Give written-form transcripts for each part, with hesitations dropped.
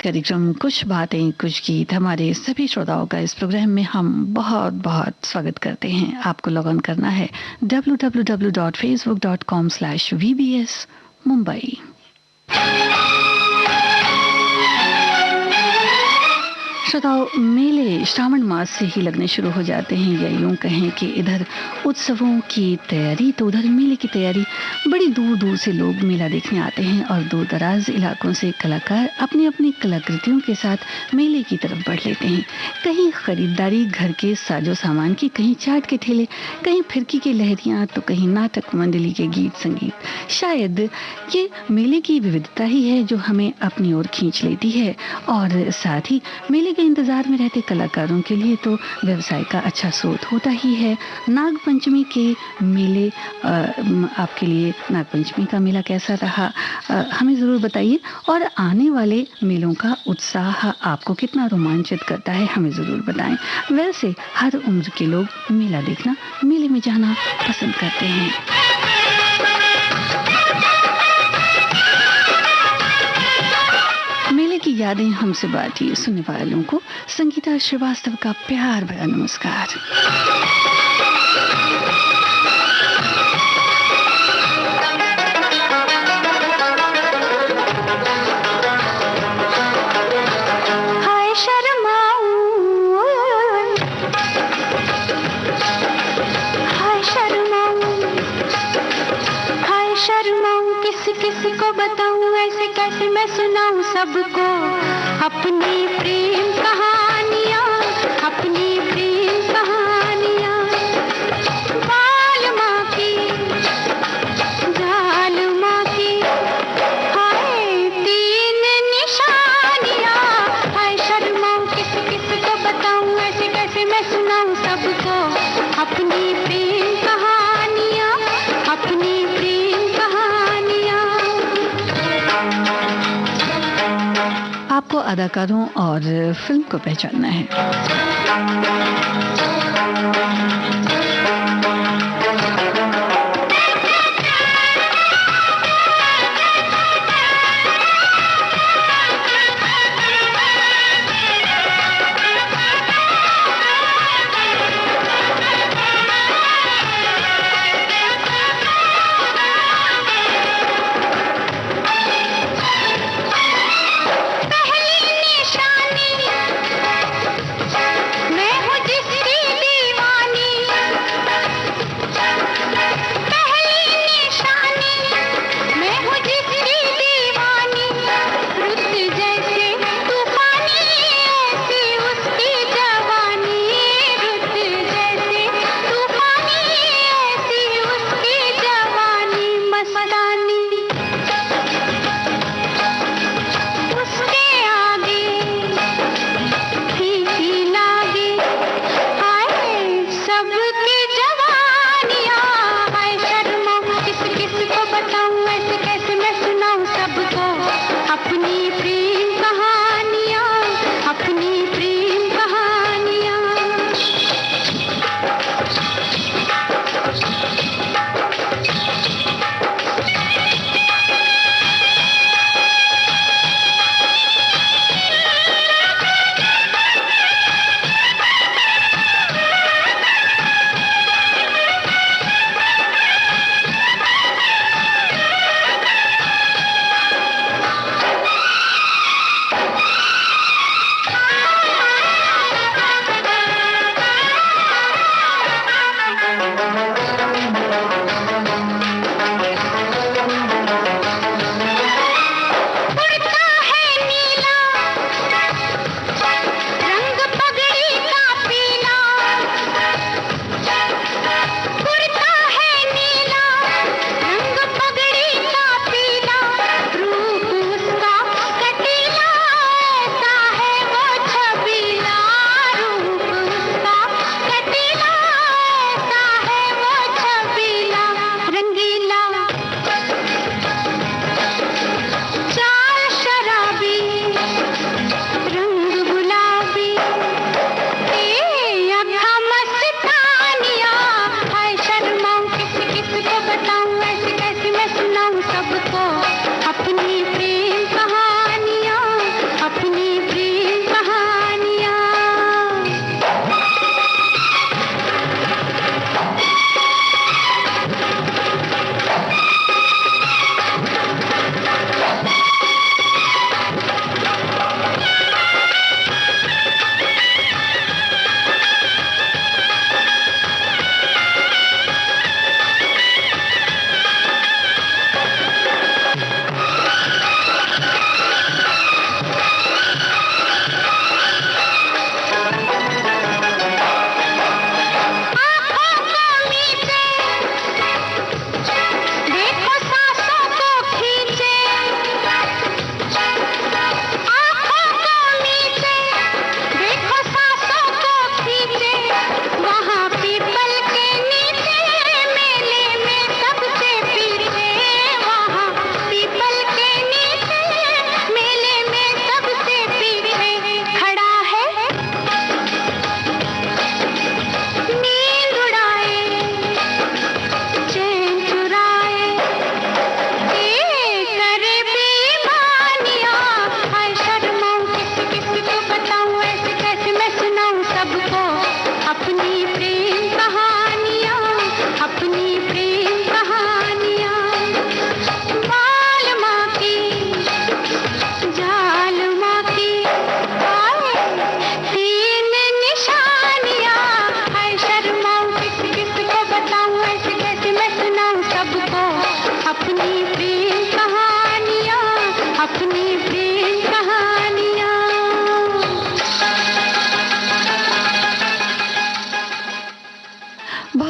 कार्यक्रम कुछ बातें कुछ गीत हमारे सभी श्रोताओं का इस प्रोग्राम में हम बहुत बहुत स्वागत करते हैं। आपको लॉग ऑन करना है www.facebook.com/vbs मुंबई। श्रोताओ, मेले श्रावण मास से ही लगने शुरू हो जाते हैं, या यूं कहें कि इधर उत्सवों की तैयारी तो उधर मेले की तैयारी। बड़ी दूर दूर से लोग मेला देखने आते हैं और दूर दराज इलाकों से कलाकार अपनी अपनी कलाकृतियों के साथ मेले की तरफ बढ़ लेते हैं। कहीं खरीदारी घर के साजो सामान की, कहीं चाट के ठेले, कहीं फिरकी की लहरियां, तो कहीं नाटक मंडली के गीत संगीत। शायद ये मेले की विविधता ही है जो हमें अपनी ओर खींच लेती है, और साथ ही मेले के इंतजार में रहते कलाकारों के लिए तो व्यवसाय का अच्छा स्रोत होता ही है। नाग पंचमी के मेले, आपके लिए नाग पंचमी का मेला कैसा रहा, हमें ज़रूर बताइए। और आने वाले मेलों का उत्साह आपको कितना रोमांचित करता है, हमें ज़रूर बताएं। वैसे हर उम्र के लोग मेला देखना, मेले में जाना पसंद करते हैं। मेले की यादें हमसे बांटिए। सुनने वालों को संगीता श्रीवास्तव का प्यार भरा नमस्कार। हाय शर्माऊं, हाय शर्माऊं, हाय शर्माऊं, किस किस को बताऊं, ऐसे कैसे मैं सुनाऊं सबको अपनी प्रेम कहानियां, अपनी प्रेम कहानियां। बाल माँ की, जाल माँ की, हाय तीन निशानियां। हाय शर्माऊं, किस किस को बताऊं, ऐसे कैसे मैं सुनाऊं सबको अपनी प्रेम कहानियां, अपनी प्रेम कहानियां। आपको अदाकारों और फिल्म को पहचानना है। मैं हूँ जिसकी दीवानी,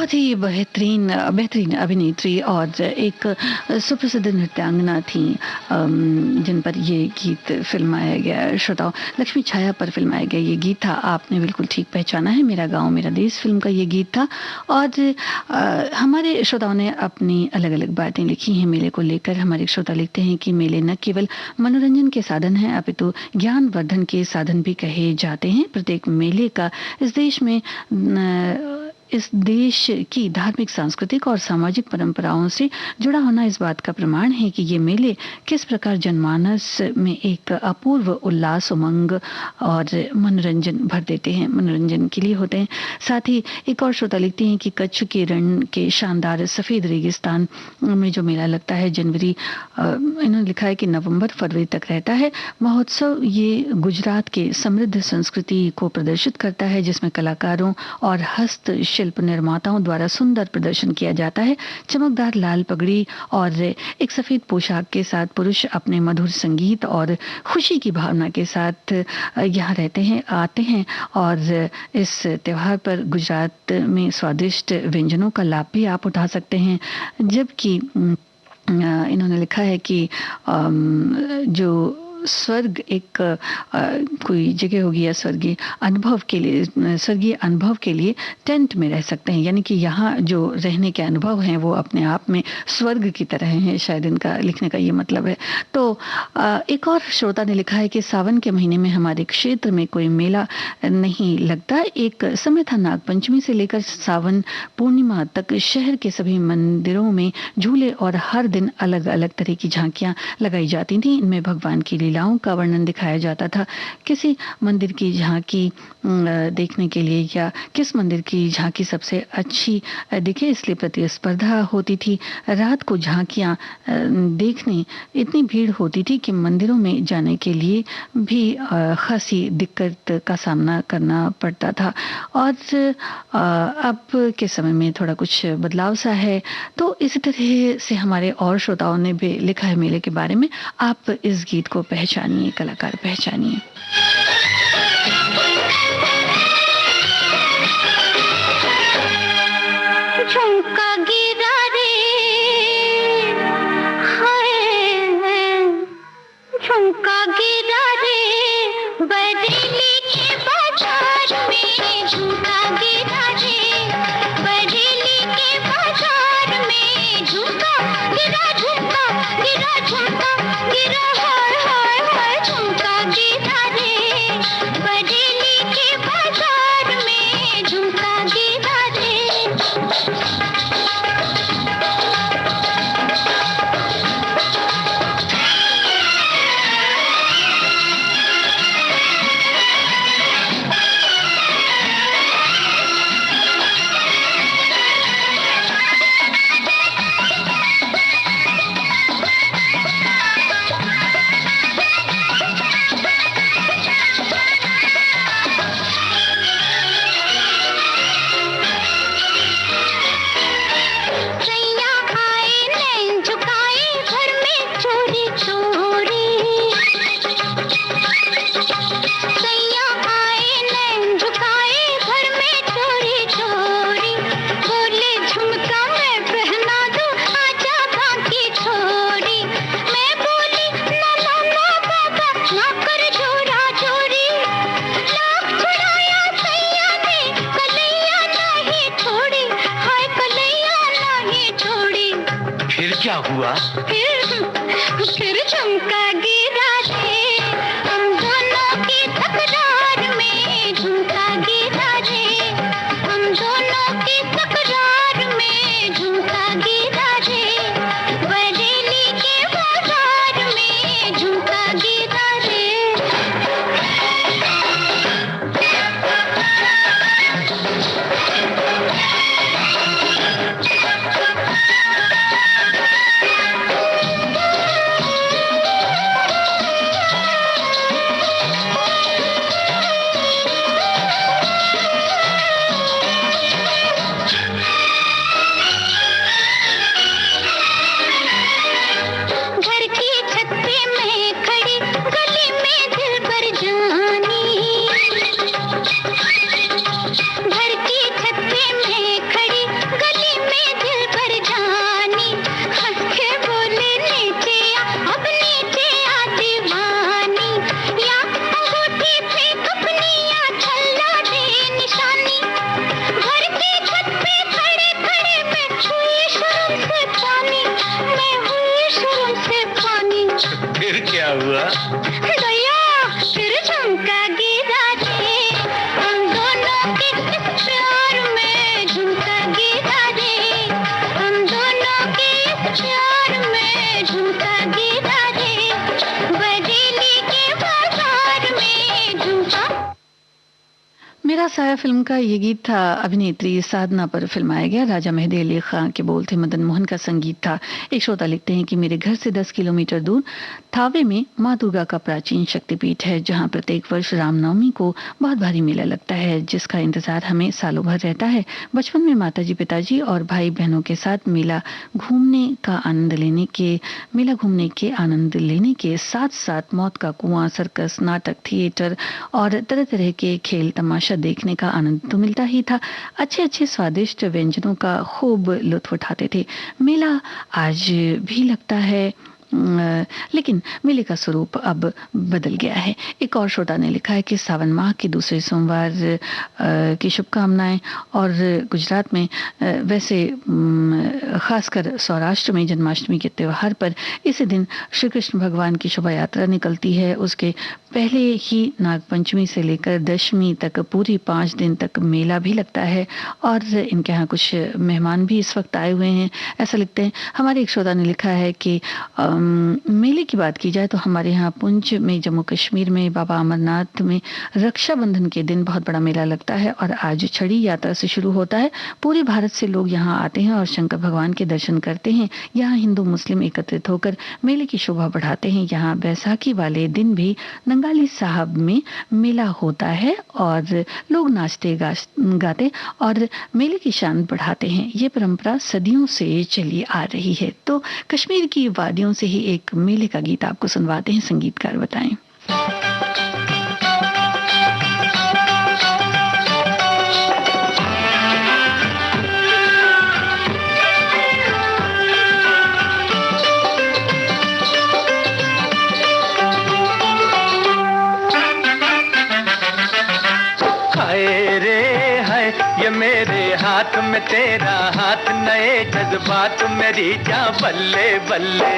बहुत ही बेहतरीन बेहतरीन अभिनेत्री और एक सुप्रसिद्ध नृत्यांगना थी, जिन पर ये गीत फिल्माया गया। श्रोताओं, लक्ष्मी छाया पर फिल्माया गया ये गीत था। आपने बिल्कुल ठीक पहचाना है, मेरा गांव मेरा देश फिल्म का ये गीत था। और हमारे श्रोताओं ने अपनी अलग अलग बातें लिखी हैं मेले को लेकर। हमारे श्रोता लिखते हैं कि मेले न केवल मनोरंजन के साधन हैं अपितु ज्ञानवर्धन के साधन भी कहे जाते हैं। प्रत्येक मेले का इस देश की धार्मिक, सांस्कृतिक और सामाजिक परंपराओं से जुड़ा होना इस बात का प्रमाण है कि ये मेले किस प्रकार जनमानस में एक अपूर्व उल्लास, उमंग और मनोरंजन भर देते हैं, मनोरंजन के लिए होते हैं। साथ ही एक और श्रोता लिखते हैं कि कच्छ के रण के शानदार सफ़ेद रेगिस्तान में जो मेला लगता है जनवरी, इन्होंने लिखा है कि नवंबर फरवरी तक रहता है। महोत्सव ये गुजरात के समृद्ध संस्कृति को प्रदर्शित करता है, जिसमें कलाकारों और हस्तशिल्प निर्माताओं द्वारा सुंदर प्रदर्शन किया जाता है। चमकदार लाल पगड़ी और एक सफेद पोशाक के साथ पुरुष अपने मधुर संगीत और खुशी की भावना के साथ यहाँ आते हैं और इस त्योहार पर गुजरात में स्वादिष्ट व्यंजनों का लाभ भी आप उठा सकते हैं। जबकि इन्होंने लिखा है कि जो स्वर्ग एक कोई जगह होगी या स्वर्गीय अनुभव के लिए टेंट में रह सकते हैं, यानी कि यहाँ जो रहने के अनुभव हैं वो अपने आप में स्वर्ग की तरह हैं, शायद इनका लिखने का ये मतलब है। तो एक और श्रोता ने लिखा है कि सावन के महीने में हमारे क्षेत्र में कोई मेला नहीं लगता। एक समय था नागपंचमी से लेकर सावन पूर्णिमा तक शहर के सभी मंदिरों में झूले और हर दिन अलग अलग तरह की झांकियां लगाई जाती थी। इनमें भगवान की लीलाओं का वर्णन दिखाया जाता था। किसी मंदिर की झांकी देखने के लिए या किस मंदिर की झांकी सबसे अच्छी दिखे, इसलिए प्रतिस्पर्धा होती थी। रात को झांकियां देखने इतनी भीड़ होती थी कि मंदिरों में जाने के लिए भी खासी दिक्कत का सामना करना पड़ता था। और अब के समय में थोड़ा कुछ बदलाव सा है। तो इसी तरह से हमारे और श्रोताओं ने भी लिखा है मेले के बारे में। आप इस गीत को पहचानिए, कलाकार पहचानिए। झुमका गिरा रे, हाय झुमका गिरा रे, बरेली के बाजार में झुमका गिरा रे, बरेली के बाजार में झुमका गिरा, झुमका गिरा, झुमका गिरा, हाय हाय हाय झुमका गिरा रे, बरेली के बाजार में झुमका गिरा रे। क्या हुआ? फिर झुमका गिरा रे, हम दोनों की तकरार में झुमका गिरा रे, हम दोनों की तकरार में झुमका गिरा रे, बरेली के बाजार में झुमका गिरा रे। मेरा साया फिल्म का ये गीत था, अभिनेत्री साधना पर फिल्माया गया। राजा मेहदी अली खां के बोल थे, मदन मोहन का संगीत था। एक श्रोता लिखते हैं कि मेरे घर से 10 किलोमीटर दूर थावे में माँ दुर्गा का प्राचीन शक्तिपीठ है, जहाँ प्रत्येक वर्ष रामनवमी को बहुत भारी मेला लगता है, जिसका इंतजार हमें सालों भर रहता है। बचपन में माताजी, पिताजी और भाई बहनों के साथ मेला घूमने के आनंद लेने के साथ साथ मौत का कुआं, सर्कस, नाटक, थिएटर और तरह तरह के खेल तमाशा देखने का आनंद तो मिलता ही था। अच्छे अच्छे स्वादिष्ट व्यंजनों का खूब लुत्फ उठाते थे। मेला आज भी लगता है, लेकिन मेले का स्वरूप अब बदल गया है। एक और श्रोता ने लिखा है कि सावन माह के दूसरे सोमवार की शुभकामनाएं। और गुजरात में वैसे खासकर सौराष्ट्र में जन्माष्टमी के त्यौहार पर इसी दिन श्री कृष्ण भगवान की शोभा यात्रा निकलती है। उसके पहले ही नागपंचमी से लेकर दशमी तक पूरी 5 दिन तक मेला भी लगता है। और इनके यहाँ कुछ मेहमान भी इस वक्त आए हुए हैं, ऐसा लिखते हैं। हमारे एक श्रोता ने लिखा है कि मेले की बात की जाए तो हमारे यहाँ पुंछ में, जम्मू कश्मीर में बाबा अमरनाथ में रक्षाबंधन के दिन बहुत बड़ा मेला लगता है और आज छड़ी यात्रा से शुरू होता है। पूरे भारत से लोग यहाँ आते हैं और शंकर भगवान के दर्शन करते हैं। यहाँ हिंदू मुस्लिम एकत्रित होकर मेले की शोभा बढ़ाते हैं। यहाँ बैसाखी वाले दिन भी नंगाली साहब में मेला होता है और लोग नाचते गाते और मेले की शान बढ़ाते हैं। ये परंपरा सदियों से चली आ रही है। तो कश्मीर की वादियों से ही एक मेले का गीत आपको सुनवाते हैं, संगीतकार बताएं। हाय रे हाय, ये मेरे हाथ में तेरा हाथ, नए जज्बात मेरी जा बल्ले बल्ले।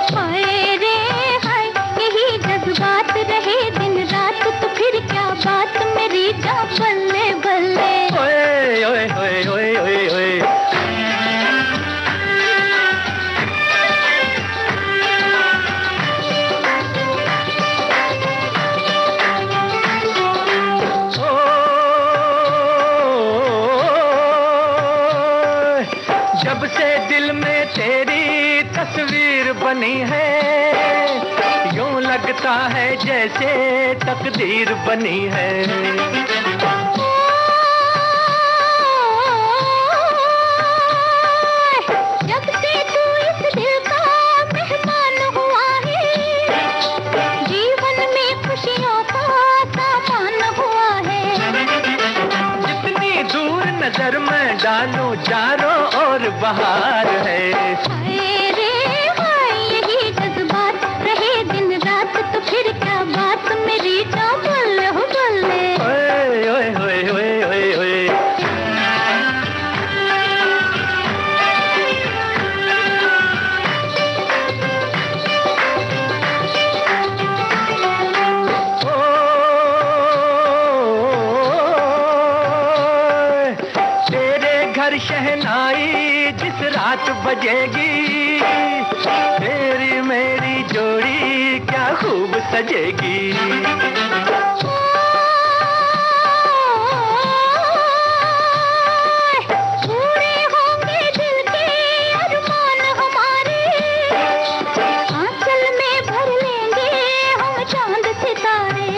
हाय रे हाय, यही जज्बात रहे दिन रात तो फिर क्या बात मेरी जा बल्ले बल्ले। ओए ओए ओए ओए ओए ओए। जब से दिल में तेरी तस्वीर बनी है, यूं लगता है जैसे तकदीर बनी है। जब से तू इस दिल का मेहमान हुआ है, जीवन में खुशियों का सामान हुआ है। जितनी दूर नजर में डालूं चारों और बहार है। हाय रे हाय, यही जज्बात रहे दिन रात तो फिर क्या बात मेरी जा बल्ले हो बल्ले। ओए ओए ओए ओए ओए ओए। शहनाई जिस रात बजेगी, तेरी मेरी जोड़ी क्या खूब सजेगी। पूरे होंगे दिल के अरमान हमारे, आंचल में भर लेंगे हम चांद सितारे।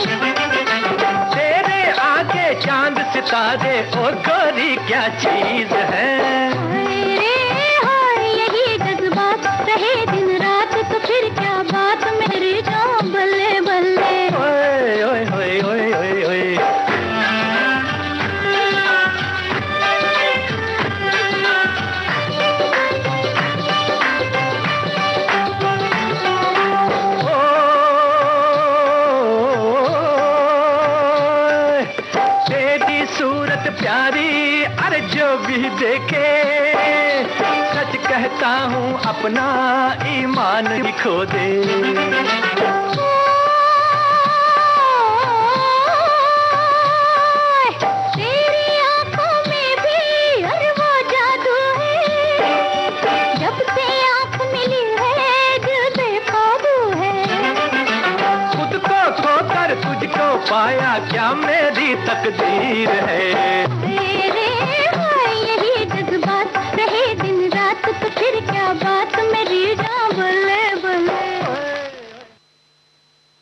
तेरे आगे चांद सितारे ओ गोरी क्या चीज है। हाय रे हाय, यही जज्बात रहे दिन रात तो फिर क्या बात मेरी जान बल्ले बल्ले। ओए ओए ओए ओए ओए ओए। तेरी सूरत प्यारी, अरे जो भी देखे, सच कहता हूँ अपना ईमान ही खो दे। तेरी आंखों में भी अरे वो जादू है, जब से आंख मिली है दिल बेकाबू है। खुद को खोकर तुझ तो पाया क्या मेरी तकदीर है। यही जज्बात रहे दिन रात तो फिर क्या बात मेरी जान बोले बोले।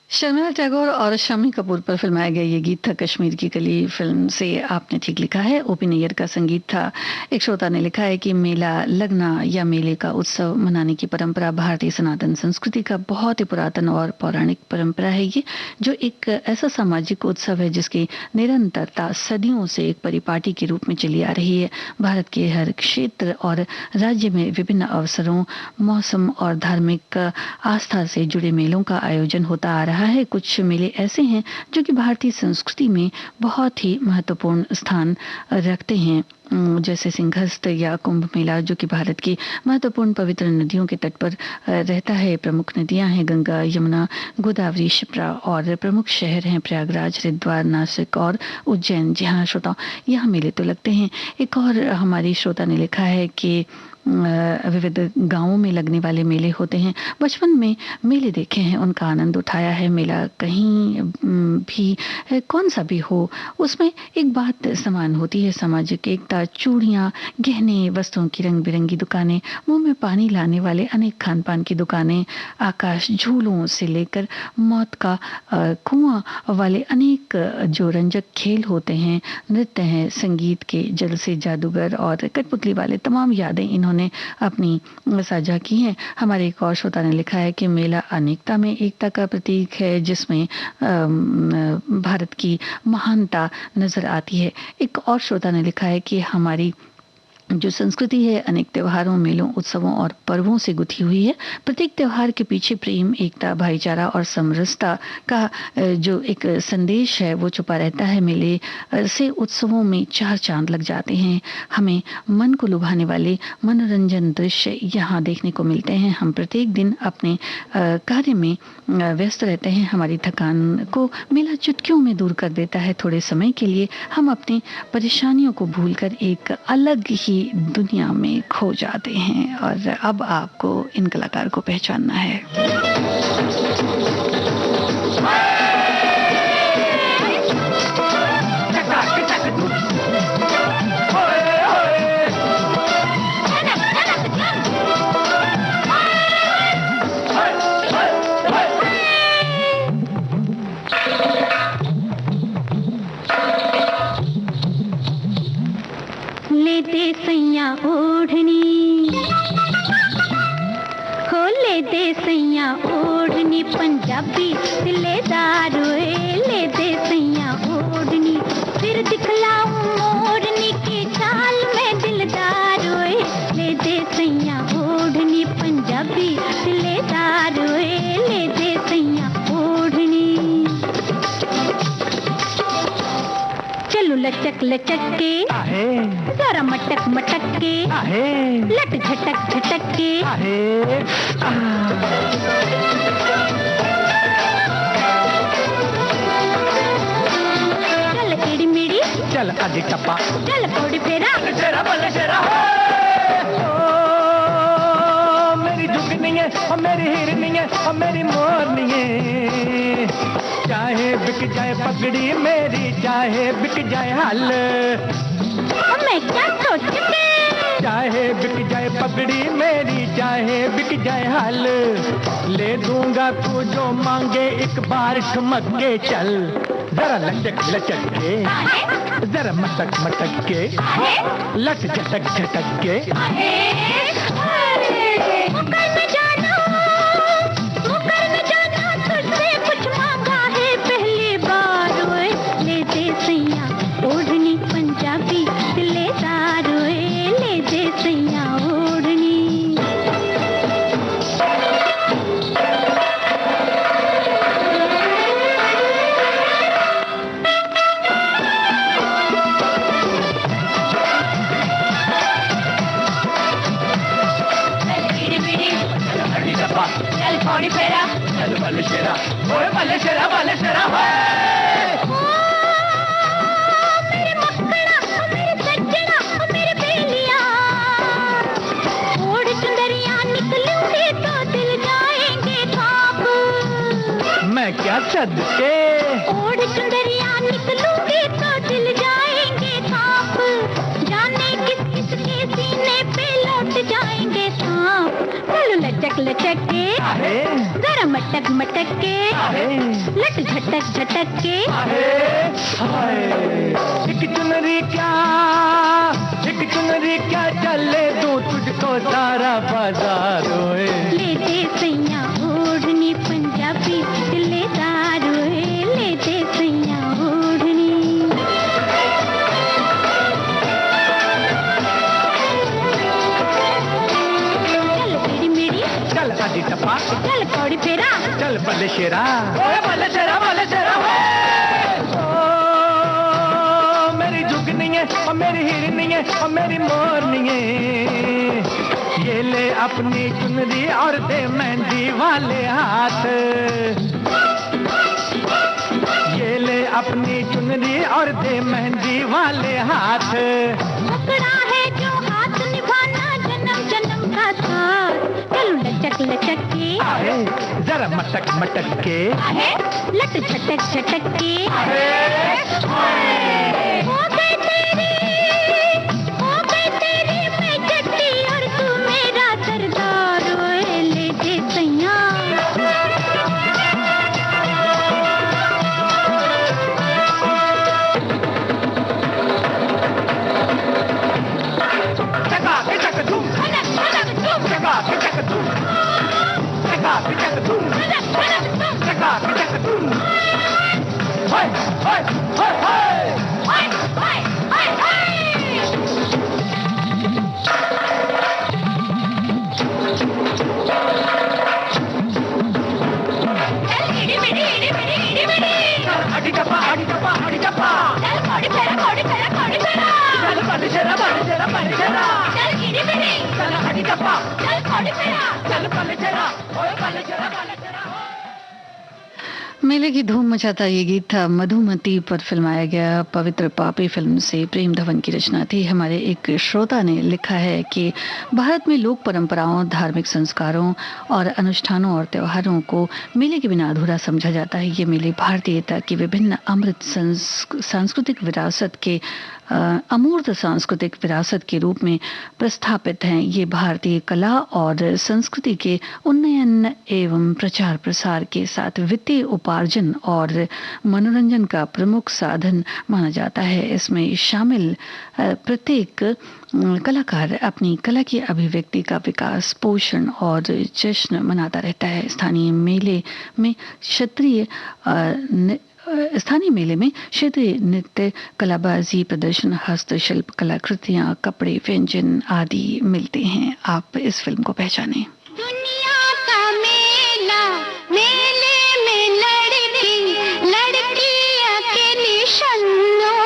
शर्मिला टैगोर और शम्मी कपूर पर फिल्माया गया ये गीत था कश्मीर की कली फिल्म से। आपने ठीक लिखा है, ओपी नैयर का संगीत था। एक श्रोता ने लिखा है कि मेला लगना या मेले का उत्सव मनाने की परंपरा भारतीय सनातन संस्कृति का बहुत ही पुरातन और पौराणिक परंपरा है ये, जो एक ऐसा सामाजिक उत्सव है जिसकी निरंतरता सदियों से एक परिपाटी के रूप में चली आ रही है। भारत के हर क्षेत्र और राज्य में विभिन्न अवसरों, मौसम और धार्मिक आस्था से जुड़े मेलों का आयोजन होता आ रहा है। कुछ मेले ऐसे हैं जो कि भारतीय संस्कृति में बहुत ही महत्वपूर्ण स्थान रखते हैं, जैसे सिंहस्थ या कुंभ मेला, जो कि भारत की महत्वपूर्ण पवित्र नदियों के तट पर रहता है। प्रमुख नदियां हैं गंगा, यमुना, गोदावरी, शिप्रा और प्रमुख शहर हैं प्रयागराज, हरिद्वार, नासिक और उज्जैन। जहाँ श्रोता यहाँ मेले तो लगते हैं। एक और हमारी श्रोता ने लिखा है कि विविध गांवों में लगने वाले मेले होते हैं। बचपन में मेले देखे हैं, उनका आनंद उठाया है। मेला कहीं भी कौन सा भी हो, उसमें एक बात समान होती है, सामाजिक एकता। चूड़ियाँ, गहने, वस्त्रों की रंग बिरंगी दुकानें, मुंह में पानी लाने वाले अनेक खान पान की दुकानें, आकाश झूलों से लेकर मौत का कुआं वाले अनेक जो रंजक खेल होते हैं, नृत्य हैं, संगीत के जल से जादूगर और कठपुतली वाले तमाम यादें इन्होंने अपनी साझा की हैं। हमारे एक और श्रोता ने लिखा है कि मेला अनेकता में एकता का प्रतीक है, जिसमें भारत की महानता नजर आती है। एक और श्रोता ने लिखा है कि हमारी जो संस्कृति है अनेक त्योहारों, मेलों, उत्सवों और पर्वों से गुथी हुई है। प्रत्येक त्योहार के पीछे प्रेम, एकता, भाईचारा और समरसता का जो एक संदेश है वो छुपा रहता है। मेले से उत्सवों में चार चांद लग जाते हैं। हमें मन को लुभाने वाले मनोरंजन दृश्य यहाँ देखने को मिलते हैं। हम प्रत्येक दिन अपने कार्य में व्यस्त रहते हैं। हमारी थकान को मेला चुटकियों में दूर कर देता है। थोड़े समय के लिए हम अपनी परेशानियों को भूलकर एक अलग ही दुनिया में खो जाते हैं। और अब आपको इन कलाकार को पहचानना है। दे सैया ओढ़नी, हो ले दे सैया ओढ़नी, पंजाबी दिलेदार ले दे सैया ओढ़नी, फिर दिखलाऊं मोरनी की चाल में दिलदार ले दे सैया ओढ़नी, पंजाबी दिलेदार ले दे सैया ओढ़नी। चलो लचक लचक के जरा मटक मटक के, लट झटक झटक के, चल एड़ी मेड़ी, चल आधी टप्पा, चल पौड़ी फेरा, शेरा बल्ले शेरा। मेरी जुगनी है और मेरी हिरनी है और मेरी मोरनी है, चाहे बिक जाए पगड़ी मेरी, चाहे बिक जाए हल, मैं क्या सोच के, चाहे बिक जाए पगड़ी मेरी, चाहे बिक जाए हल, ले दूंगा तू जो मांगे एक बार ठुमक के चल, जरा लचक लचक के, जरा मटक मटक के, लट झटक झटक के। ओढ़नी पंजाबी दिलेदार ले दे सैया ओढ़नी। चल पौड़ी फेरा, चल बल्ले शेरा, ओए बल्ले शेरा बल्ले शेरा। क्या सदके ओढ़ चुंदरिया निकलूंगी तो दिल जाएंगे कांप, जाने किस किस के सीने पे लौट जाएंगे सांप। चलो लचक लचक के, जरा मटक मटक के, लट झटक झटक के। एक चुनरी क्या चले दूं तुझको सारा बाजार होए। ले दे सैया ओढ़नी पंजाबी दिलेदार होए, ले दे सैया ओढ़नी। चल मेरी मेरी, चल आदि टप्पा, चल कौड़ी फेरा, चल बल्ले शेरा, ओए बल्ले शेरा बल्ले शेरा। मेरी जुगनी है और मेरी हिरनी है और मेरी मोरनी है, ये ले अपनी चुनरी और दे मेहंदी वाले हाथ। ये ले अपनी चुनरी और दे मेहंदी वाले हाथ। पकड़ा है जो हाथ निभाना जन्म जन्म का साथ। चलो लचक लचक के, जरा मटक मटक के, लट झटक झटक के। हो गई तेरी मैं जट्टी और तू मेरा सरदार होए, ले दे सैया। चका के चक धूम, चका के चक धूम, चका के चक धूम, चका के चक धूम। हाय हाय हाय हाय हाय हाय हाय हाय। चल इडी बिडी इडी बिडी इडी बिडी, आड़ी टप्पा आड़ी टप्पा आड़ी टप्पा। चल कौड़ी फेरा कौड़ी फेरा कौड़ी फेरा, चल बल्ले शेरा बल्ले शेरा बल्ले शेरा। चल इडी बिडी, चल आड़ी टप्पा, चल कौड़ी फेरा, चल बल्ले शेरा, ओए बल्ले शेरा बल्ले शेरा। मेले की धूम मचाता ये गीत था मधुमती पर फिल्माया गया पवित्र पापी फिल्म से। प्रेम धवन की रचना थी। हमारे एक श्रोता ने लिखा है कि भारत में लोक परंपराओं, धार्मिक संस्कारों और अनुष्ठानों और त्योहारों को मेले के बिना अधूरा समझा जाता है। ये मेले भारतीयता की विभिन्न अमृत सांस्कृतिक विरासत के अमूर्त सांस्कृतिक विरासत के रूप में प्रस्थापित हैं। ये भारतीय कला और संस्कृति के उन्नयन एवं प्रचार प्रसार के साथ वित्तीय उपार्जन और मनोरंजन का प्रमुख साधन माना जाता है। इसमें शामिल प्रत्येक कलाकार अपनी कला की अभिव्यक्ति का विकास, पोषण और जश्न मनाता रहता है। स्थानीय मेले में क्षेत्रीय नृत्य, कलाबाजी प्रदर्शन, हस्तशिल्प कलाकृतियां, कपड़े, व्यंजन आदि मिलते हैं। आप इस फिल्म को पहचानें। दुनिया का मेला, मेले में लड़की लड़की अकेली शन्नो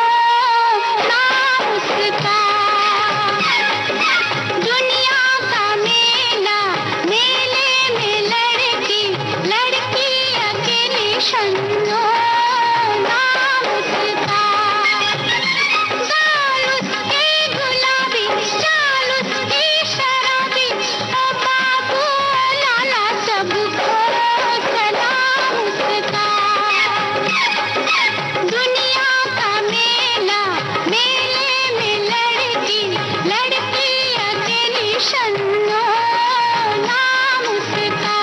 नाम उसका। दुनिया का मेला, मेले में लड़की लड़की अकेली शन्नो नाम उसका। गाल उसके गुलाबी, चाल उसकी शराबी, ओ बाबू लाला सबको सलाम उसका। दुनिया का मेला, मेले में लड़की लड़की अकेली शन्नो नाम उसका।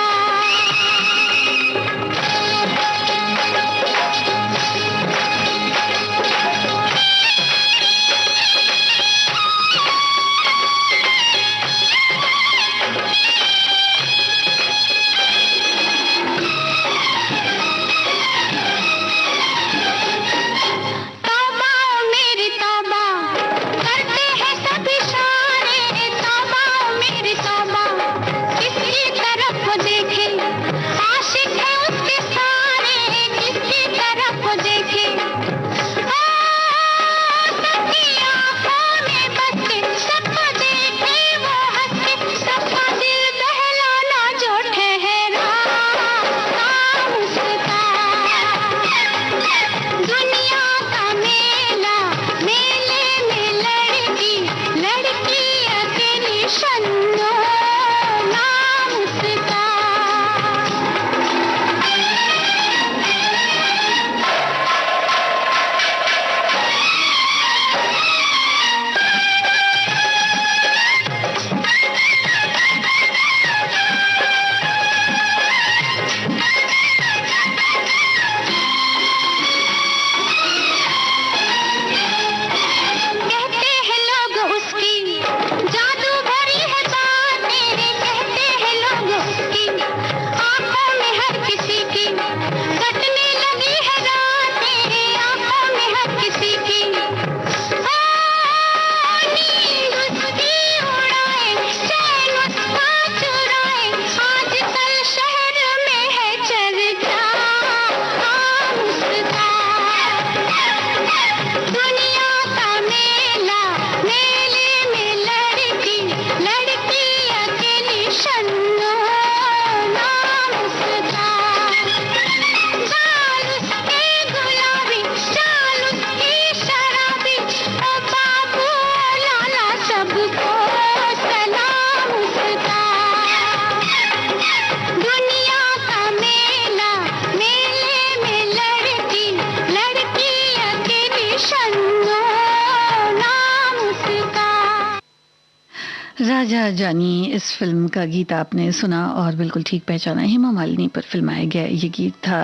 राजा जानी इस फिल्म का गीत आपने सुना और बिल्कुल ठीक पहचाना, हेमा मालिनी पर फिल्माया गया ये गीत था।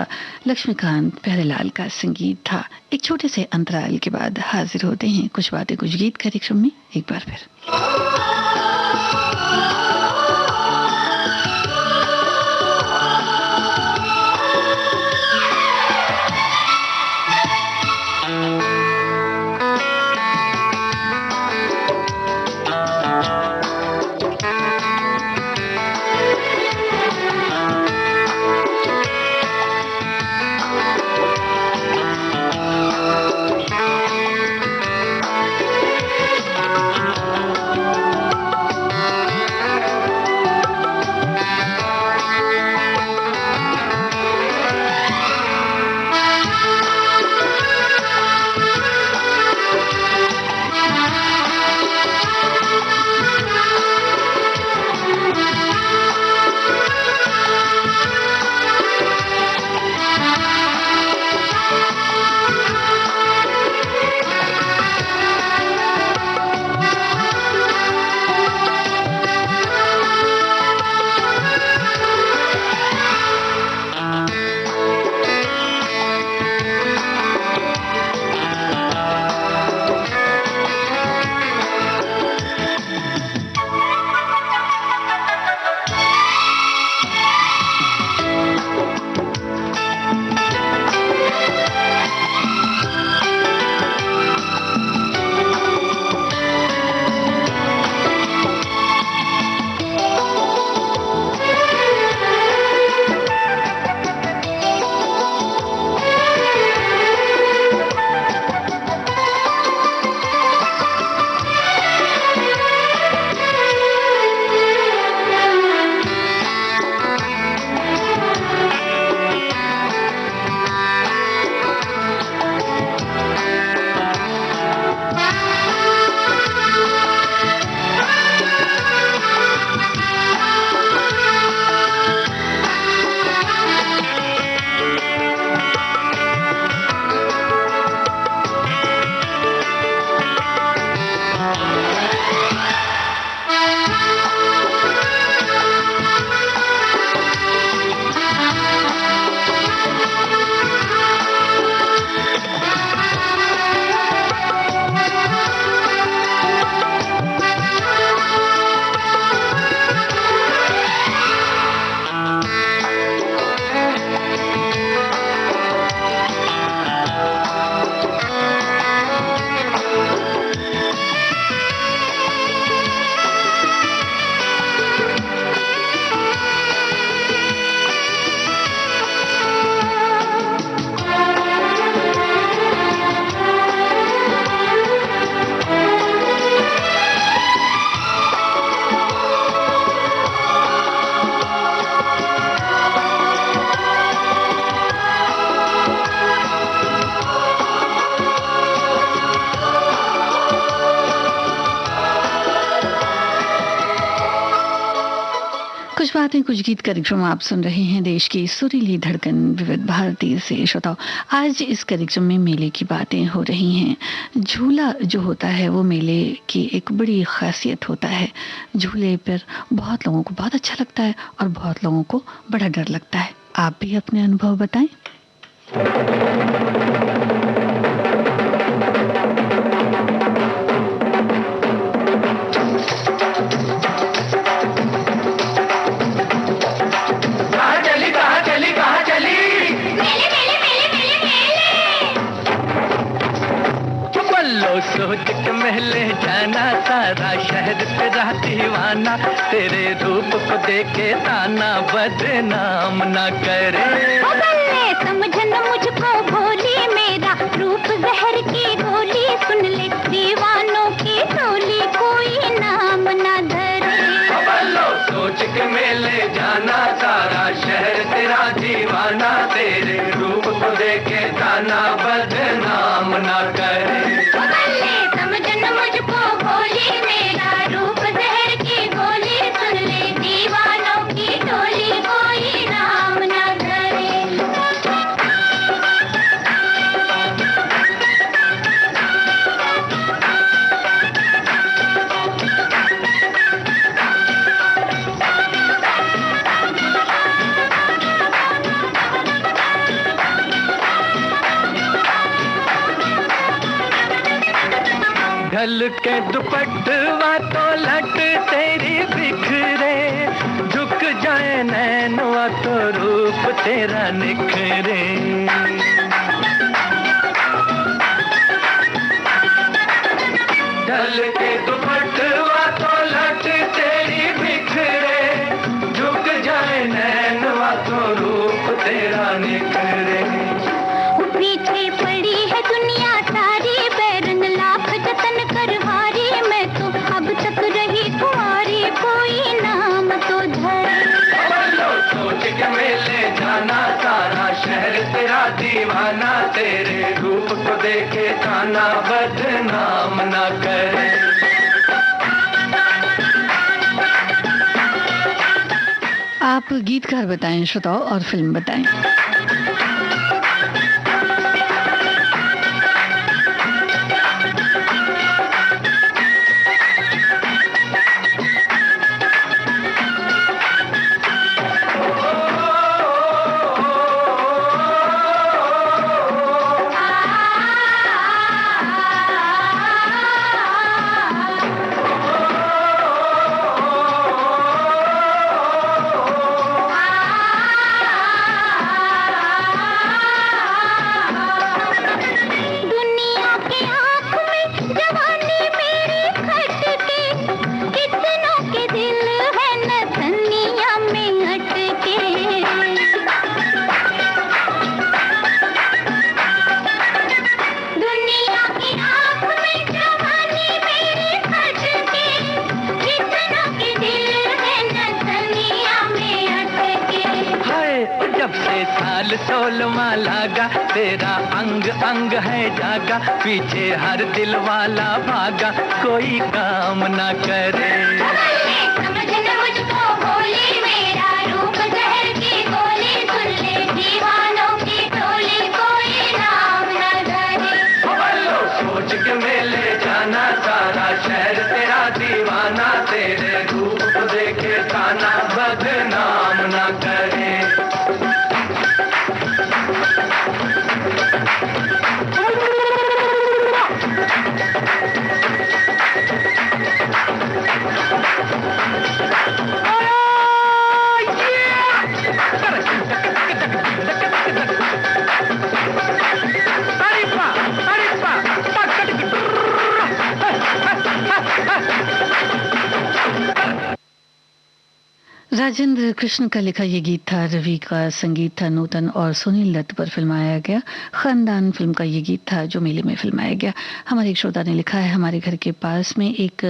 लक्ष्मीकांत प्यारेलाल का संगीत था। एक छोटे से अंतराल के बाद हाजिर होते हैं कुछ बातें कुछ गीत कार्यक्रम में एक बार फिर। कुछ बातें कुछ गीत कार्यक्रम आप सुन रहे हैं देश की सुरीली धड़कन विविध भारती से। श्रोताओ, आज इस कार्यक्रम में मेले की बातें हो रही हैं। झूला जो होता है वो मेले की एक बड़ी खासियत होता है। झूले पर बहुत लोगों को बहुत अच्छा लगता है और बहुत लोगों को बड़ा डर लगता है। आप भी अपने अनुभव बताएं। सोच के महले जाना, सारा शहर तेरा दीवाना, तेरे रूप को देखे ताना बदनाम ना करे। समझन मुझको भोली, मेरा रूप जहर की गोली, सुन ले दीवानों की टोली, कोई नाम ना धरे। सोच के मेले जाना, सारा शहर तेरा दीवाना, तेरे रूप को देखे ताना बदनाम ना करे। समझन मुझको भोली, मेरा रूप जहर की गोली, सुन ले दीवानों की टोली, कोई नाम ना धरे। ढल के दुपट्टवा तो लट तेरी बिखरे, झुक जाए नैनवा तो रूप तेरा निखरे। ढल के दुपट्टवा तो लट तेरी बिखरे, झुक जाए नैनवा तो रूप तेरा निखरे। पीछे पड़ी है दुनिया सारी, बैरन लाख जतन कर हारी, मैं तो अब तक रही कुंवारी, कोई नाम तो धर। सोच के मेले जाना, सारा शहर तेरा दीवाना, तेरे रूप को देखे ताना बदनाम ना करे। आप गीतकार बताएं श्रोताओं और फिल्म बताएं। साल 16वां लागा, तेरा अंग अंग है जागा, पीछे हर दिल वाला भागा, कोई काम ना करे। समझना मुझको भोली, मेरा रूप जहर की गोली, सुन ले दीवानों की टोली, कोई नाम ना धरे। सोच के मेले जाना, सारा शहर तेरा दीवाना, तेरे रूप को देखे ताना बदनाम ना करे। राजेंद्र कृष्ण का लिखा ये गीत था, रवि का संगीत था, नूतन और सुनील दत्त पर फिल्माया गया। खानदान फिल्म का ये गीत था जो मेले में फिल्माया गया। हमारे एक श्रोता ने लिखा है, हमारे घर के पास में एक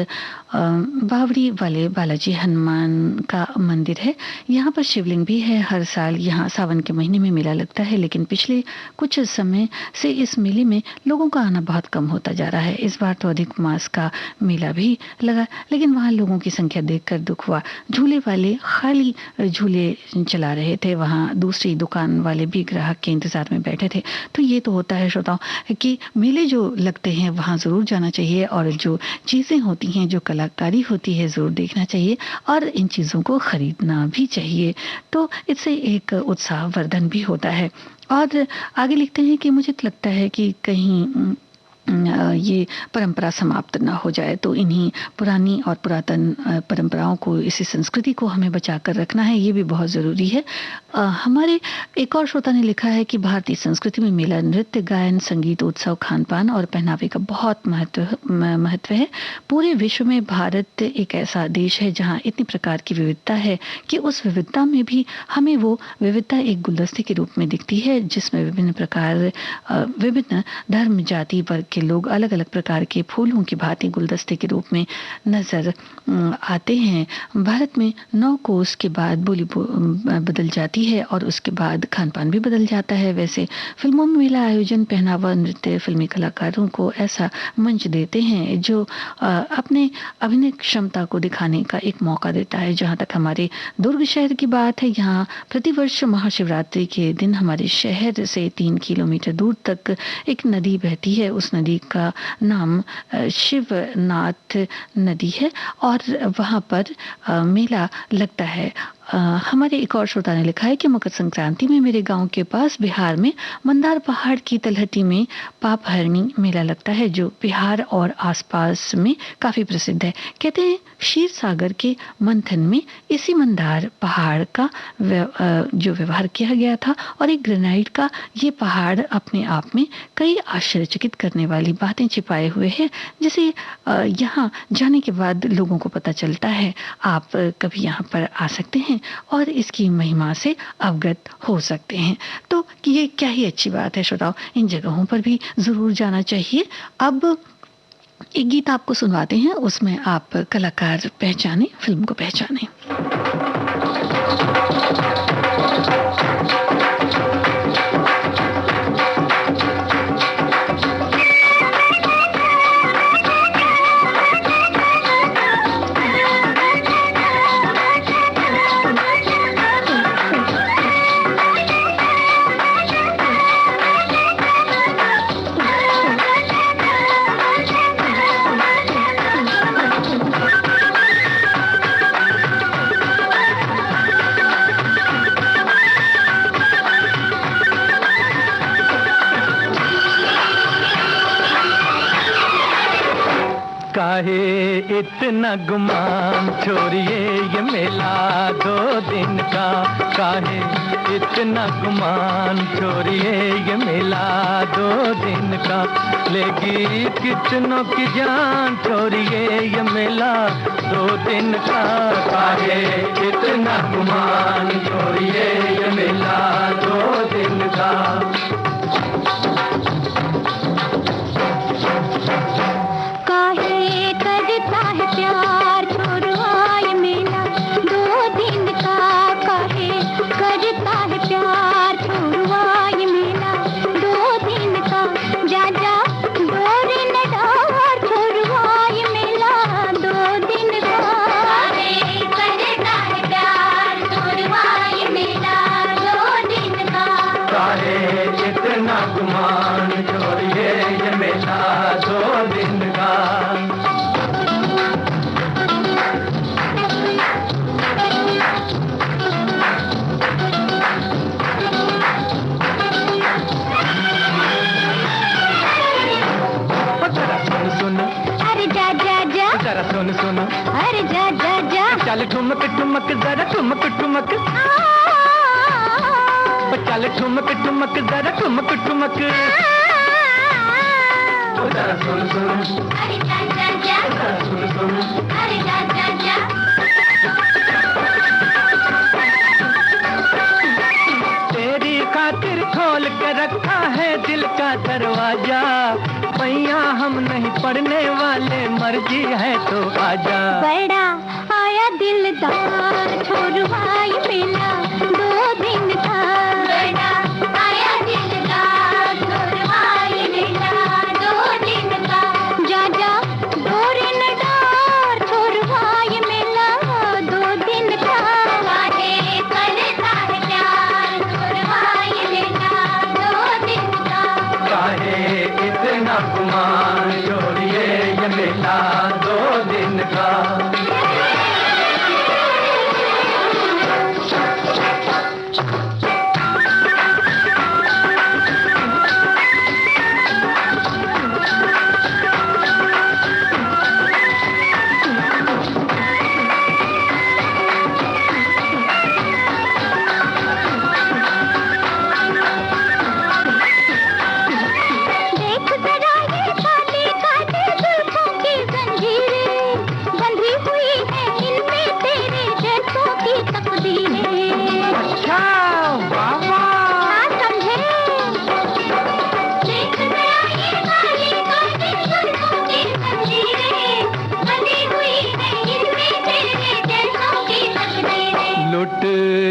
बावड़ी वाले बालाजी हनुमान का मंदिर है, यहाँ पर शिवलिंग भी है। हर साल यहाँ सावन के महीने में मेला लगता है, लेकिन पिछले कुछ समय से इस मेले में लोगों का आना बहुत कम होता जा रहा है। इस बार तो अधिक मास का मेला भी लगा, लेकिन वहाँ लोगों की संख्या देखकर दुख हुआ। झूले वाले खाली झूले चला रहे थे, वहाँ दूसरी दुकान वाले भी ग्राहक के इंतजार में बैठे थे। तो ये तो होता है श्रोताओं कि मेले जो लगते हैं वहाँ ज़रूर जाना चाहिए, और जो चीज़ें होती हैं, जो कलाकारी होती है, ज़रूर देखना चाहिए और इन चीज़ों को खरीदना भी चाहिए। तो इससे एक उत्साहवर्धन भी होता है। और आगे लिखते हैं कि मुझे तो लगता है कि कहीं ये परंपरा समाप्त ना हो जाए, तो इन्हीं पुरानी और पुरातन परंपराओं को, इसी संस्कृति को हमें बचा कर रखना है, ये भी बहुत ज़रूरी है। हमारे एक और श्रोता ने लिखा है कि भारतीय संस्कृति में मेला, नृत्य, गायन, संगीत, उत्सव, खान पान और पहनावे का बहुत महत्व है। पूरे विश्व में भारत एक ऐसा देश है जहाँ इतनी प्रकार की विविधता है कि उस विविधता में भी हमें वो विविधता एक गुलदस्ते के रूप में दिखती है, जिसमें विभिन्न धर्म, जाति, वर्ग के लोग अलग अलग प्रकार के फूलों की भांति गुलदस्ते के रूप में नजर आते हैं। भारत में 9 कोस के बाद बोली बदल जाती है और उसके बाद खान पान भी बदल जाता है। वैसे फिल्मों में मेला आयोजन पहनावा, नृत्य, फिल्मी कलाकारों को ऐसा मंच देते हैं जो अपने अभिनय क्षमता को दिखाने का एक मौका देता है। जहाँ तक हमारे दुर्ग शहर की बात है, यहाँ प्रतिवर्ष महाशिवरात्रि के दिन हमारे शहर से 3 किलोमीटर दूर तक एक नदी बहती है। उस नदी का नाम शिवनाथ नदी है और वहाँ पर मेला लगता है। हमारे एक और श्रोता ने लिखा है कि मकर संक्रांति में मेरे गांव के पास बिहार में मंदार पहाड़ की तलहटी में पापहरणी मेला लगता है, जो बिहार और आसपास में काफी प्रसिद्ध है। कहते हैं क्षीर सागर के मंथन में इसी मंदार पहाड़ का जो व्यवहार किया गया था और एक ग्रेनाइट का ये पहाड़ अपने आप में कई आश्चर्यचकित करने वाली बातें छिपाए हुए है, जिसे यहाँ जाने के बाद लोगों को पता चलता है। आप कभी यहाँ पर आ सकते हैं और इसकी महिमा से अवगत हो सकते हैं। तो ये क्या ही अच्छी बात है श्रोताओ, इन जगहों पर भी जरूर जाना चाहिए। अब एक गीत आपको सुनवाते हैं, उसमें आप कलाकार पहचाने, फिल्म को पहचाने। काहे इतना गुमान छोड़िए ये मेला 2 दिन का, काहे इतना गुमान छोड़िए ये मेला 2 दिन का, लेगी कितनों की जान छोड़िए ये मेला 2 दिन का, काहे इतना गुमान छोड़िए ये मेला 2 दिन का। चल ठुमक ठुमक जरा ठुमक ठुमक, चल ठुमक ठुमक जरा ठुमक ठुमक, जरा सुन सुन, अरे जा जा जा, जरा सुन सुन, अरे जा जा जा। तेरी खातिर खोल के रखा है दिल का दरवाजा, पैया हम नहीं पढ़ने वाले, मर्जी है तो आजा। बड़ा आया दिलदार छोरुआ ये मेला 2 दिन का, बड़ा आया दिलदार छोरुआ ये मेला 2 दिन का, जा जा डोरे न डार छोरुआ ये मेला 2 दिन का, काहे करता है प्यार छोरुआ ये मेला 2 दिन का, काहे इतना गुमान छोड़िए ये मेला 2 दिन का।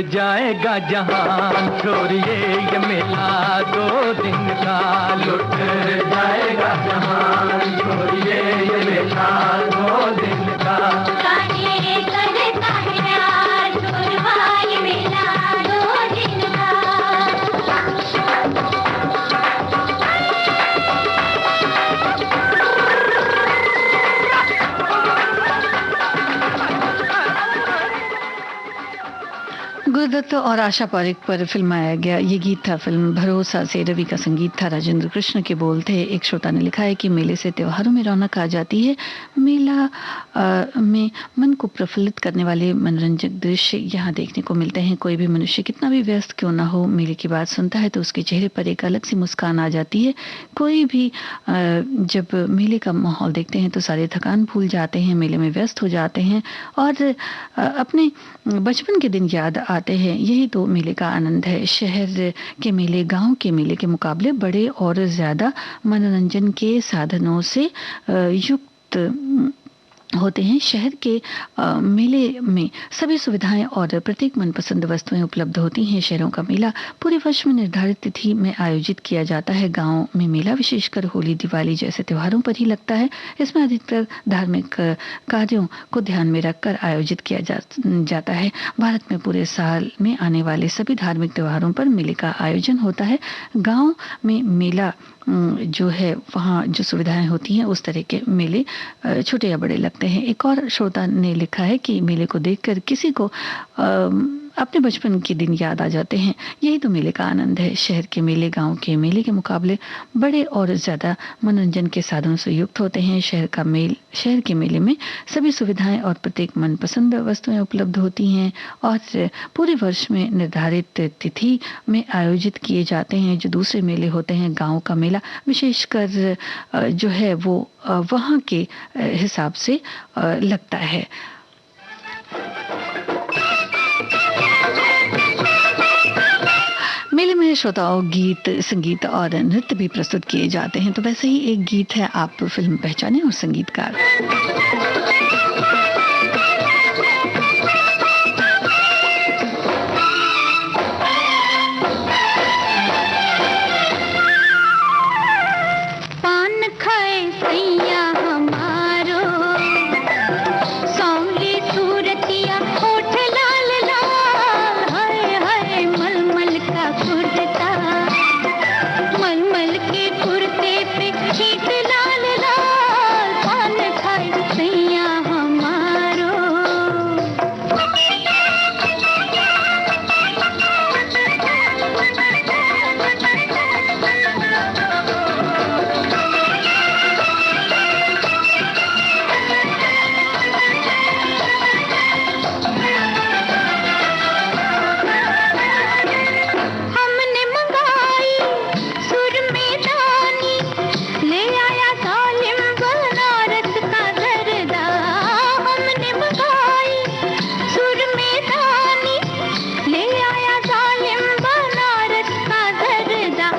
जाएगा जहान छोड़िए ये मेला 2 दिन का, लुट जाएगा जहान छोड़िए ये मेला 2 दिन का, काहे करता है प्यार छोरुआ ये मेला 2 दिन का। दत्त और आशा पारेख पर फिल्माया गया ये गीत था फिल्म भरोसा से। रवि का संगीत था, राजेंद्र कृष्ण के बोल थे। एक श्रोता ने लिखा है कि मेले से त्योहारों में रौनक आ जाती है। मेला में मन को प्रफुल्लित करने वाले मनोरंजक दृश्य यहाँ देखने को मिलते हैं। कोई भी मनुष्य कितना भी व्यस्त क्यों ना हो, मेले की बात सुनता है तो उसके चेहरे पर एक अलग सी मुस्कान आ जाती है। कोई भी जब मेले का माहौल देखते हैं तो सारे थकान भूल जाते हैं, मेले में व्यस्त हो जाते हैं और अपने बचपन के दिन याद आते हैं। यही तो मेले का आनंद है। शहर के मेले गांव के मेले के मुकाबले बड़े और ज़्यादा मनोरंजन के साधनों से युक्त होते हैं। शहर के मेले में सभी सुविधाएं और प्रत्येक मनपसंद वस्तुएं उपलब्ध होती हैं। शहरों का मेला पूरे वर्ष में निर्धारित तिथि में आयोजित किया जाता है। गांव में मेला विशेषकर होली दिवाली जैसे त्योहारों पर ही लगता है। इसमें अधिकतर धार्मिक कार्यों को ध्यान में रखकर आयोजित किया जाता है। भारत में पूरे साल में आने वाले सभी धार्मिक त्योहारों पर मेले का आयोजन होता है। गाँव में मेला जो है वहाँ जो सुविधाएं होती हैं उस तरह के मेले छोटे या बड़े लगते हैं। एक और श्रोता ने लिखा है कि मेले को देखकर किसी को अपने बचपन के दिन याद आ जाते हैं। यही तो मेले का आनंद है। शहर के मेले गांव के मेले के मुकाबले बड़े और ज़्यादा मनोरंजन के साधनों से युक्त होते हैं। शहर के मेले में सभी सुविधाएं और प्रत्येक मनपसंद वस्तुएं उपलब्ध होती हैं और पूरे वर्ष में निर्धारित तिथि में आयोजित किए जाते हैं। जो दूसरे मेले होते हैं, गाँव का मेला विशेषकर जो है वो वहाँ के हिसाब से लगता है। मेले में श्रोताओं गीत, संगीत और नृत्य भी प्रस्तुत किए जाते हैं। तो वैसे ही एक गीत है, आप फिल्म पहचाने और संगीतकार। पान खाए सैया हमारो, सांवली सूरतिया होठ लाल लाल, हाय हाय मलमल का कुर्ता, मलमल के कुर्ते पे छींट लाल लाल, पान खाए सैया हमारो। हमने मंगाई सुरमेदानी, ले आया सालिम बनारस का जरदा। हमने मंगाई सुरमेदानी, ले आया सालिम बनारस का जरदा।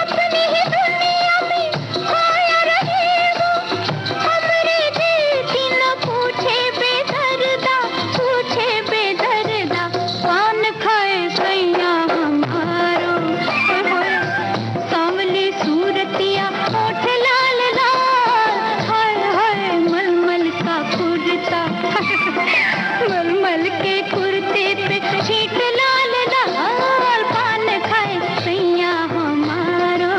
अपनी ही दुनिया में खोया रहे वो, हमरे देती न पूछे बेदर्दा, पूछे बेदर्दा। पान खाए सैया हमारो, सांवली सूरतिया होठ लाल लाल, हाय हाय मलमल का कुर्ता, मलमल के कुर्ते पे छींट लाल लाल, पान खाए सैया हमारो।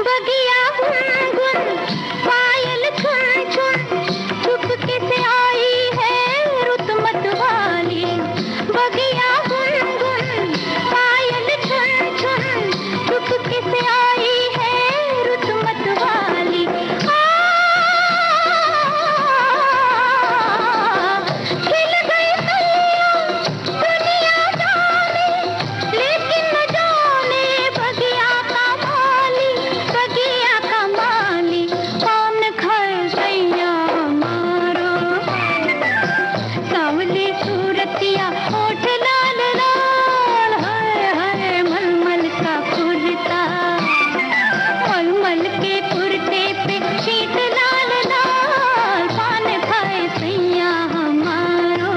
बगिया गुनगुन पायल छुन छुन, चुपके से आई है रुत मतवाली। बगिया गुनगुन पायल छुन छुन, चुपके से आई है रुत मतवाली। खिल गई कलियां दुनिया जाने, लेकिन न जाने बगिया का माली, बगिया का माली। पान खाए सैया हमारो, सांवली सूरतिया होठ लाल लाल, हाय हाय मलमल का कुर्ता, मलमल के कुर्ते पे छींट लाल लाल, पान खाए सैया हमारो।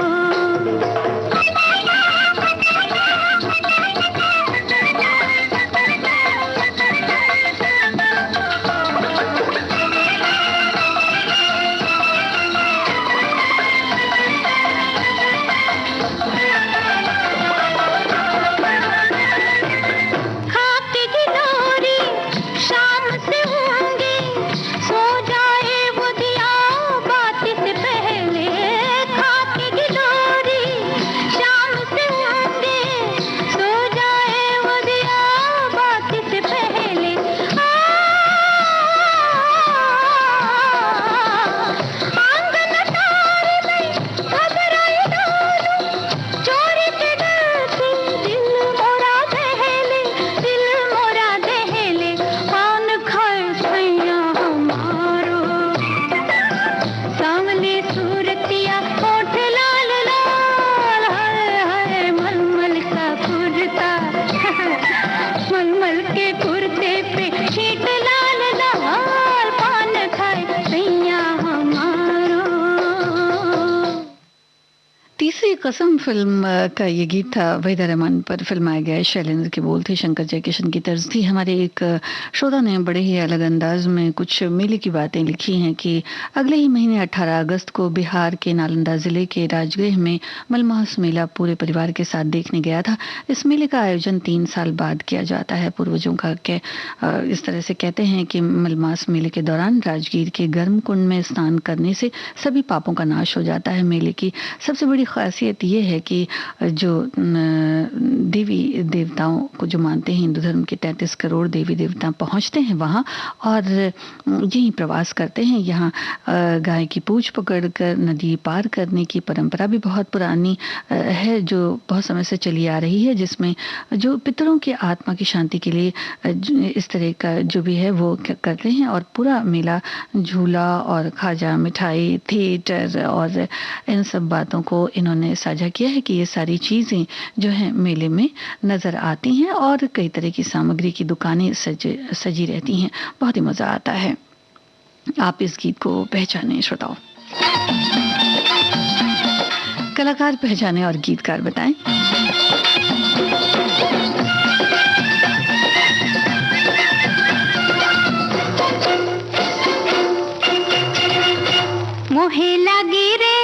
कसम फिल्म का ये गीत था, वहीदा रहमान पर फिल्माया गया है। शैलेंद्र के बोल थे, शंकर जयकिशन की तर्ज थी। हमारे एक श्रोता ने बड़े ही अलग अंदाज में कुछ मेले की बातें लिखी हैं कि अगले ही महीने 18 अगस्त को बिहार के नालंदा जिले के राजगृह में मलमास मेला पूरे परिवार के साथ देखने गया था। इस मेले का आयोजन 3 साल बाद किया जाता है। पूर्वजों का इस तरह से कहते हैं कि मलमास मेले के दौरान राजगीर के गर्म कुंड में स्नान करने से सभी पापों का नाश हो जाता है। मेले की सबसे बड़ी खासियत ये है कि जो देवी देवताओं को जो मानते हैं, हिंदू धर्म के 33 करोड़ देवी देवता पहुंचते हैं वहाँ और यहीं प्रवास करते हैं। यहाँ गाय की पूंछ पकड़कर नदी पार करने की परंपरा भी बहुत पुरानी है, जो बहुत समय से चली आ रही है, जिसमें जो पितरों की आत्मा की शांति के लिए इस तरह का जो भी है वो करते हैं। और पूरा मेला झूला और खाजा, मिठाई, थिएटर और इन सब बातों को इन्होंने साझा किया है कि ये सारी चीज़ें जो हैं मेले में नज़र आती हैं और कई तरह की सामग्री की दुकानें सजी रहती हैं। बहुत ही मज़ा आता है। आप इस गीत को पहचाने श्रोताओं, कलाकार पहचाने और गीतकार बताएं। मोहे लागी रे,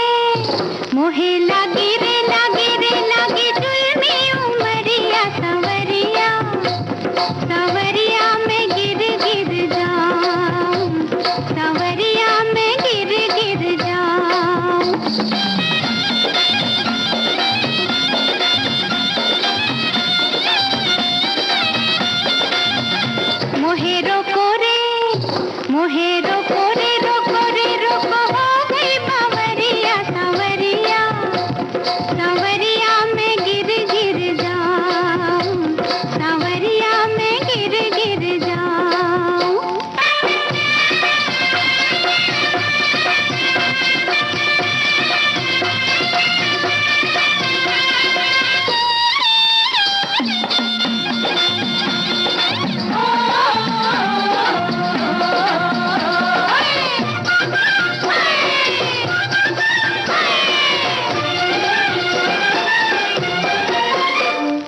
मोहे लागी रे, लागी रे लागी जुल्मी उमरिया, सवरिया सवरिया में गिर गिर जाऊं, सवरिया में गिर गिर जाऊं। मोहे रोको रे, मोहे रोको रे, रोको रे रोको, हो गई बावरिया, सवरिया सवरिया में गिर गिर जाऊं, सवरिया में गिर गिर जाऊं।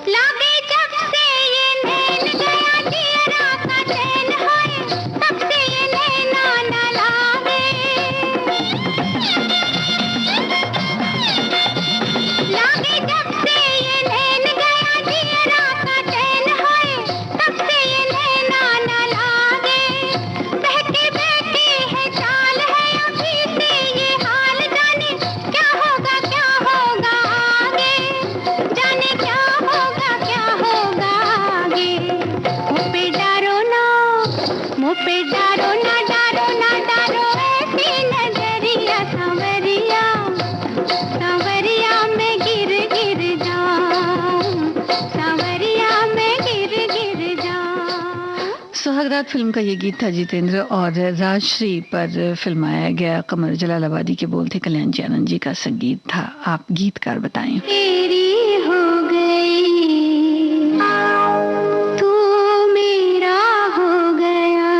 लागे जब से ये नैन गया जियरा का चैन, है तब से ये नैना न लागे। लागे जब से ये नैन गया जियरा का चैन, है तब से ये नैना न लागे। बहके बहके है चाल, है अभी से ये हाल, जाने क्या होगा आगे, जाने क्या होगा आगे। मुँह पे डारो ना, मुँह पे डारो ना, डारो ना डारो ऐसी नजरिया, सवरिया सवरिया में गिर गिर जाऊं, सवरिया में गिर गिर जाऊं। सुहागरात फिल्म का ये गीत था जितेंद्र और राजश्री पर फिल्माया गया। कमर जलालाबादी के बोल थे, कल्याण जी आनंद जी का संगीत था। आप गीतकार बताएं। तेरी हो गई, तू मेरा हो गया।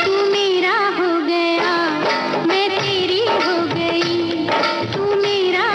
तू मेरा हो गया, मैं तेरी हो गई, तू मेरा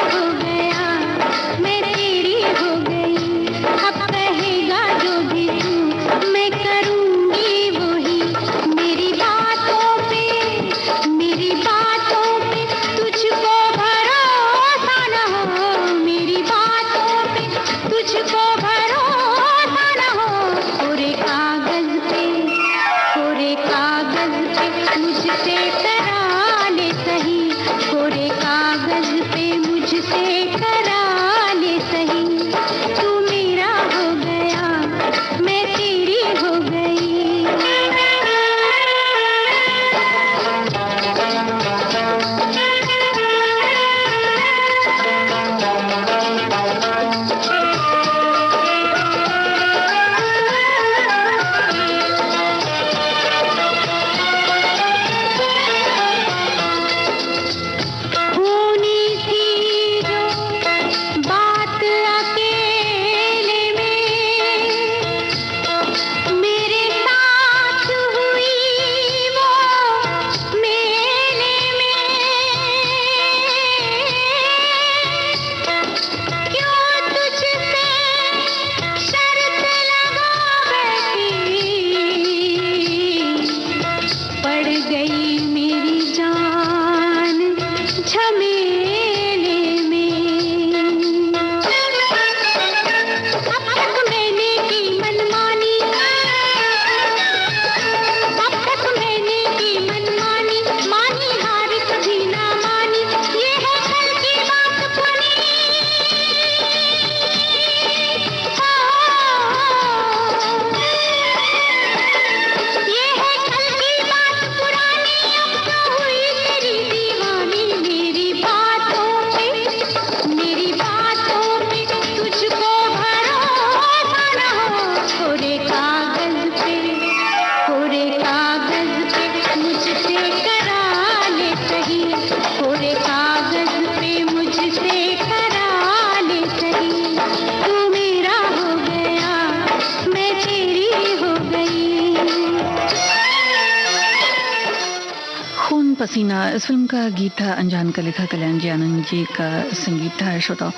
हसीना इस फिल्म का गीत था, अनजान का लिखा, कल्याण जी आनंद जी का संगीत था। श्रोताओं,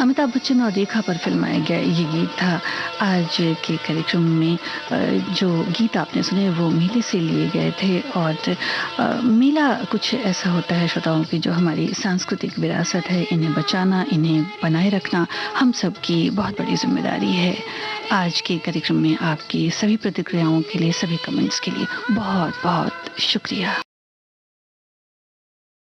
अमिताभ बच्चन और रेखा पर फिल्माया गया ये गीत था। आज के कार्यक्रम में जो गीत आपने सुने वो मेले से लिए गए थे। और मेला कुछ ऐसा होता है श्रोताओं की जो हमारी सांस्कृतिक विरासत है, इन्हें बचाना, इन्हें बनाए रखना हम सब की बहुत बड़ी जिम्मेदारी है। आज के कार्यक्रम में आपकी सभी प्रतिक्रियाओं के लिए, सभी कमेंट्स के लिए बहुत बहुत शुक्रिया।